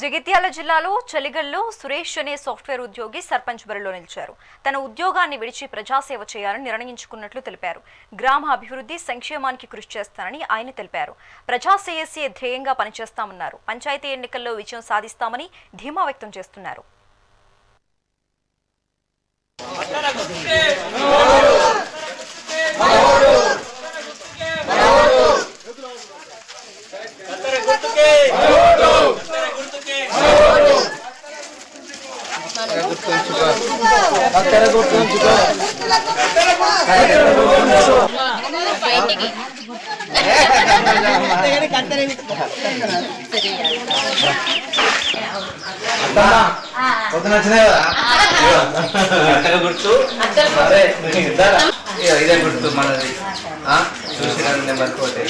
జగిత్యాల జిల్లాలో చలిగల్లో సురేష్ అనే సాఫ్ట్వేర్ ఉద్యోగి సర్పంచ్ బరిలో నిలిచారు. తన ఉద్యోగాన్ని విడిచి ప్రజాసేవ చేయాలని నిర్ణయించుకున్నట్లు తెలిపారు. గ్రామ అభివృద్ధి సంక్షేమానికి కృషి చేస్తానని ఆయన తెలిపారు. ప్రజాసేవే ధ్యేయంగా పనిచేస్తామన్నారు. పంచాయతీ ఎన్నికల్లో విజయం సాధిస్తామని ధీమా వ్యక్తం చేస్తున్నారు. ఇదే గుర్తు మనది చూసిన నెంబర్ కోటే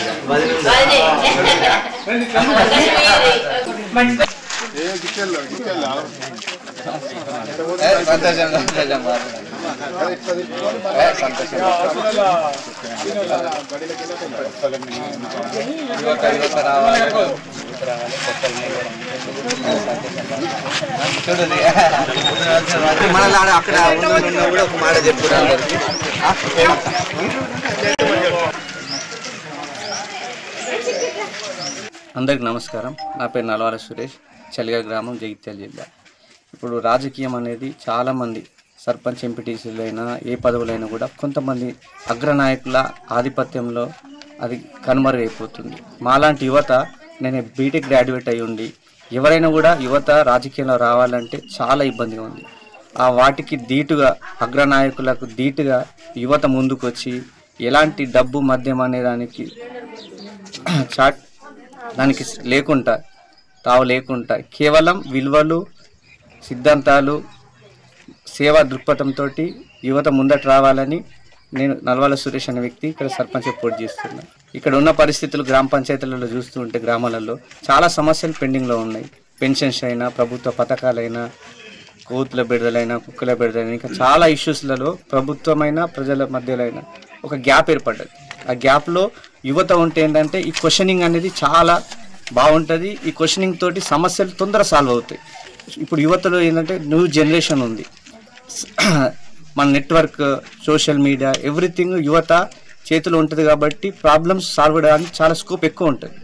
అక్కడ కూడా ఒక మాట చెప్తున్నారు. అందరికి నమస్కారం. నా పేరు నల్వాల సురేష్, చలిగల్ గ్రామం, జగిత్యాల జిల్లా. ఇప్పుడు రాజకీయం అనేది చాలామంది సర్పంచ్ ఎంపీటీసీలైనా ఏ పదవులైనా కూడా కొంతమంది అగ్రనాయకుల ఆధిపత్యంలో అది కనుమరుగైపోతుంది. మాలాంటి యువత, నేను బీటెక్ గ్రాడ్యుయేట్ అయి ఉండి ఎవరైనా కూడా యువత రాజకీయంలో రావాలంటే చాలా ఇబ్బందిగా ఉంది. ఆ వాటికి ధీటుగా అగ్రనాయకులకు ధీటుగా యువత ముందుకు వచ్చి ఎలాంటి డబ్బు మద్యం అనే దానికి లేకుండా తావు లేకుండా కేవలం విలువలు, సిద్ధాంతాలు, సేవా దృక్పథంతో యువత ముందట రావాలని నేను నల్వాల సురేష్ అనే వ్యక్తి ఇక్కడ సర్పంచ్ పోటీ చేస్తున్నాను. ఇక్కడ ఉన్న పరిస్థితులు గ్రామ పంచాయతీలలో చూస్తూ ఉంటే గ్రామాలలో చాలా సమస్యలు పెండింగ్లో ఉన్నాయి. పెన్షన్స్ అయినా, ప్రభుత్వ పథకాలైనా, కోతుల బిడుదలైనా, కుక్కల బిడుదలైనా, ఇంకా చాలా ఇష్యూస్లలో ప్రభుత్వమైన ప్రజల మధ్యలో అయినా ఒక గ్యాప్ ఏర్పడ్డది. ఆ గ్యాప్లో యువత ఉంటే ఏంటంటే ఈ క్వశ్చనింగ్ అనేది చాలా బాగుంటుంది. ఈ క్వశ్చనింగ్ తోటి సమస్యలు తొందర సాల్వ్ అవుతాయి. ఇప్పుడు యువతలో ఏంటంటే న్యూ జనరేషన్ ఉంది. మన నెట్వర్క్, సోషల్ మీడియా, ఎవ్రీథింగ్ యువత చేతిలో ఉంటుంది కాబట్టి ప్రాబ్లమ్స్ సాల్వ్ చేయడానికి చాలా స్కోప్ ఎక్కువ ఉంటుంది.